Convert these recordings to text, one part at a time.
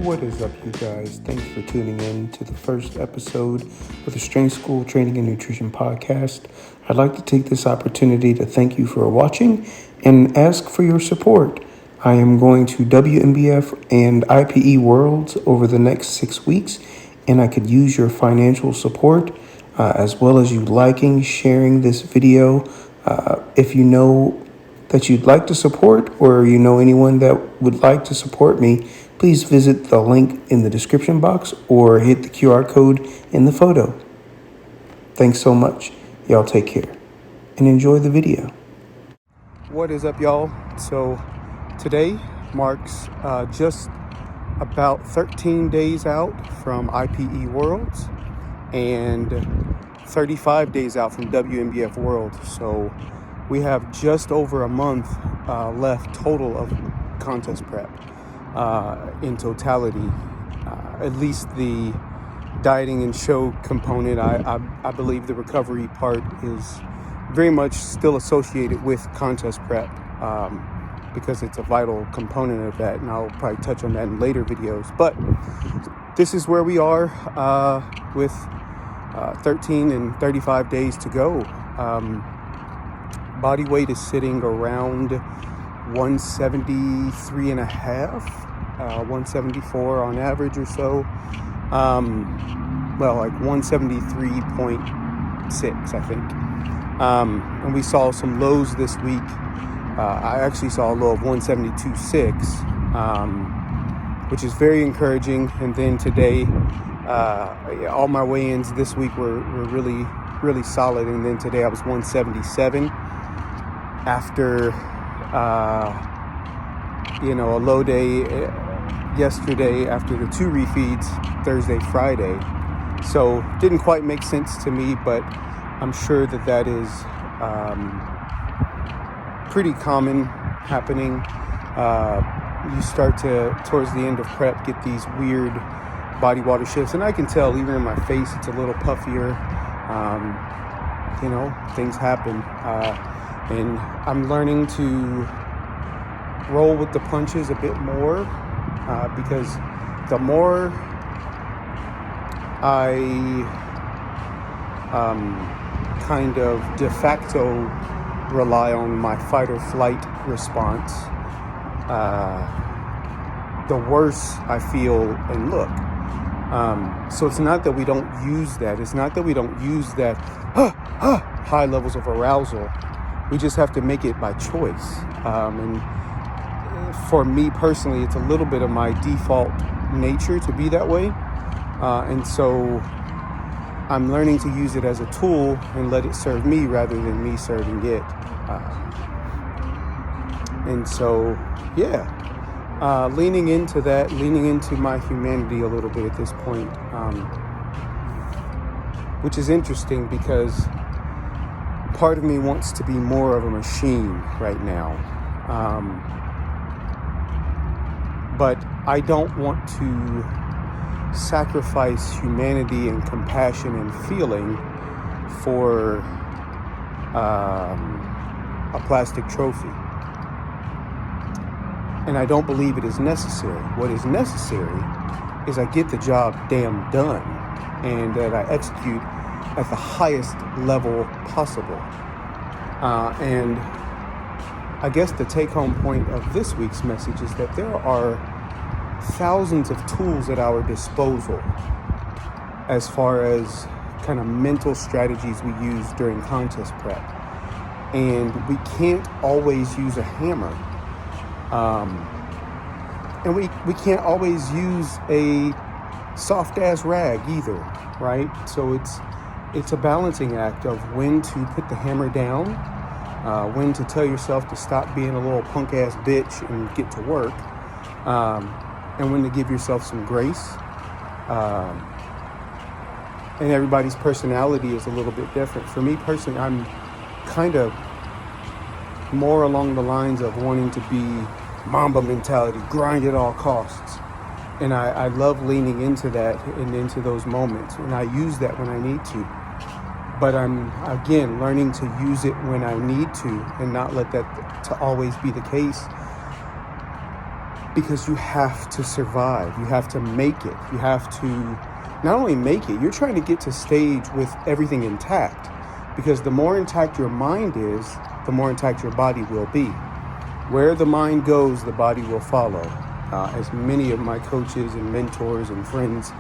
What is up, you guys? Thanks for tuning in to the first episode of the Strength School Training and Nutrition Podcast. I'd like to take this opportunity to thank you for watching and ask for your support. I am going to WNBF and IPE Worlds over the next 6 weeks, and I could use your financial support as well as you liking, sharing this video. If you know that you'd like to support, or you know anyone that would like to support me, please visit the link in the description box or hit the QR code in the photo. Thanks so much. Y'all take care and enjoy the video. What is up, y'all? So today marks just about 13 days out from IPE Worlds and 35 days out from WNBF Worlds. So we have just over a month left total of contest prep in totality. At least the dieting and show component, I believe the recovery part is very much still associated with contest prep because it's a vital component of that, and I'll probably touch on that in later videos. But this is where we are with 13 and 35 days to go. Body weight is sitting around 173 and a half, 174 on average or so. Like 173.6, I think. And we saw some lows this week. I actually saw a low of 172.6, which is very encouraging. And then today, all my weigh-ins this week were really, really solid. And then today I was 177 after, a low day yesterday after the 2 refeeds, Thursday, Friday. So didn't quite make sense to me, but I'm sure that is pretty common happening. You start to, towards the end of prep, get these weird body water shifts. And I can tell even in my face, it's a little puffier. Things happen. And I'm learning to roll with the punches a bit more because the more I kind of de facto rely on my fight or flight response, the worse I feel and look. So it's not that we don't use that. It's not that we don't use that high levels of arousal. We just have to make it by choice. And for me personally, it's a little bit of my default nature to be that way. And so I'm learning to use it as a tool and let it serve me rather than me serving it. Leaning into that, leaning into my humanity a little bit at this point, which is interesting because part of me wants to be more of a machine right now. But I don't want to sacrifice humanity and compassion and feeling for a plastic trophy. And I don't believe it is necessary. What is necessary is I get the job damn done and that I execute at the highest level possible. And I guess the take-home point of this week's message is that there are thousands of tools at our disposal as far as kind of mental strategies we use during contest prep. And we can't always use a hammer. And we can't always use a soft-ass rag either, right? So it's a balancing act of when to put the hammer down, when to tell yourself to stop being a little punk-ass bitch and get to work, and when to give yourself some grace. And everybody's personality is a little bit different. For me personally, I'm kind of more along the lines of wanting to be Mamba mentality, grind at all costs. And I love leaning into that and into those moments. And I use that when I need to. But I'm, again, learning to use it when I need to and not let that to always be the case. because you have to survive. You have to make it. You have to not only make it, you're trying to get to stage with everything intact, because the more intact your mind is, the more intact your body will be. Where the mind goes, the body will follow. As many of my coaches and mentors and friends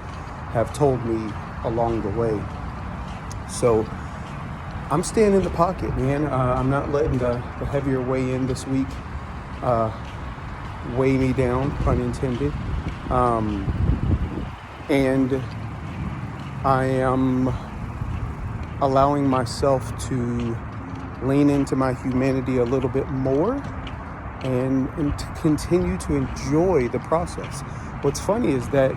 have told me along the way. So I'm staying in the pocket, man. I'm not letting the heavier weigh in this week weigh me down, pun intended. And I am allowing myself to lean into my humanity a little bit more and to continue to enjoy the process. What's funny is that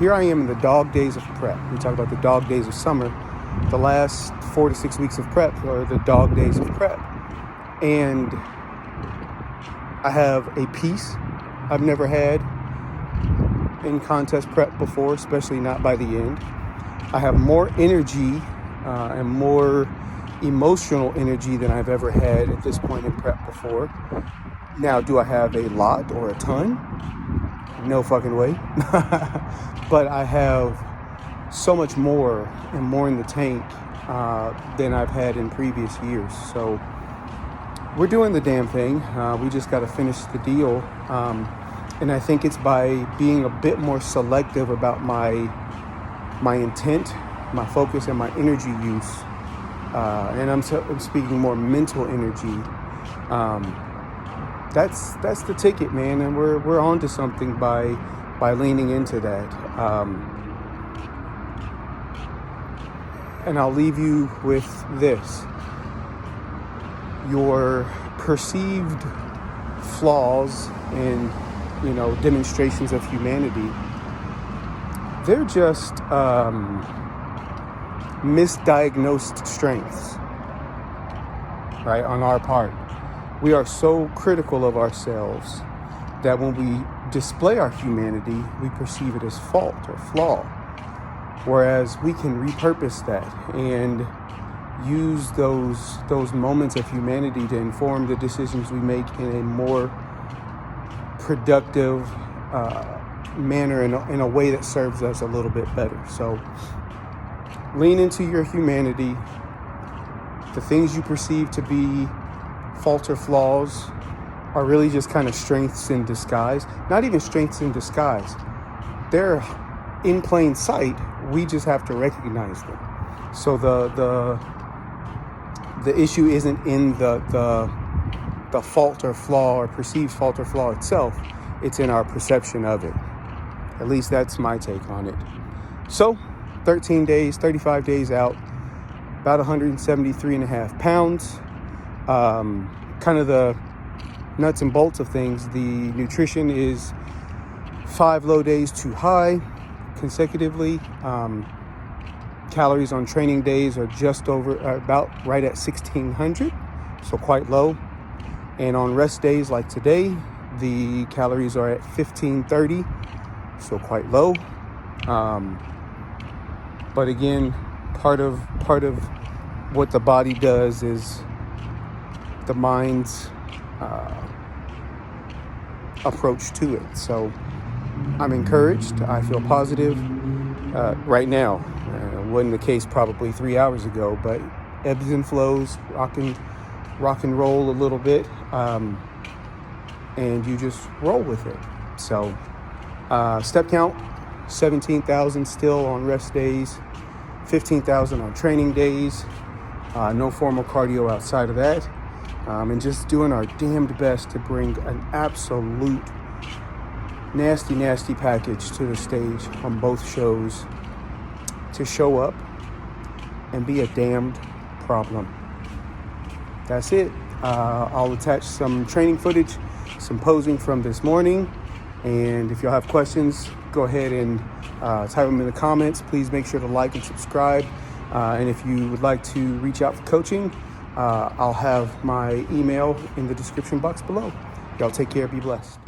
here I am in the dog days of prep. We talk about the dog days of summer. The last 4 to 6 weeks of prep are the dog days of prep. And I have a peace I've never had in contest prep before, especially not by the end. I have more energy and more emotional energy than I've ever had at this point in prep before. Now, do I have a lot or a ton? No fucking way. But I have so much more and more in the tank than I've had in previous years. So we're doing the damn thing. We just got to finish the deal. And I think it's by being a bit more selective about my intent, my focus, and my energy use. And I'm speaking more mental energy. That's the ticket, man. And we're on to something by leaning into that. And I'll leave you with this. Your perceived flaws and, demonstrations of humanity, they're just misdiagnosed strengths, right, on our part. We are so critical of ourselves that when we display our humanity, we perceive it as fault or flaw. Whereas we can repurpose that and use those moments of humanity to inform the decisions we make in a more productive manner, in a way that serves us a little bit better. So lean into your humanity. The things you perceive to be faults or flaws are really just kind of strengths in disguise. Not even strengths in disguise. They're in plain sight. We just have to recognize them. So the issue isn't in the fault or flaw or perceived fault or flaw itself. It's in our perception of it. At least that's my take on it. So 35 days out, about 173.5 pounds. Kind of the nuts and bolts of things. The nutrition is 5 low days too high consecutively. Calories on training days are just over, about right at 1,600, so quite low. And on rest days like today, the calories are at 1,530, so quite low. But again, part of what the body does is the mind's approach to it. So I'm encouraged. I feel positive right now. Wasn't the case probably 3 hours ago, but ebbs and flows, rock and roll a little bit, and you just roll with it. So step count, 17,000 still on rest days, 15,000 on training days, no formal cardio outside of that, and just doing our damned best to bring an absolute nasty package to the stage on both shows, to show up and be a damned problem. That's it. I'll attach some training footage, some posing from this morning, and if y'all have questions, go ahead and type them in the comments. Please make sure to like and subscribe, and if you would like to reach out for coaching, I'll have my email in the description box below. Y'all take care, be blessed.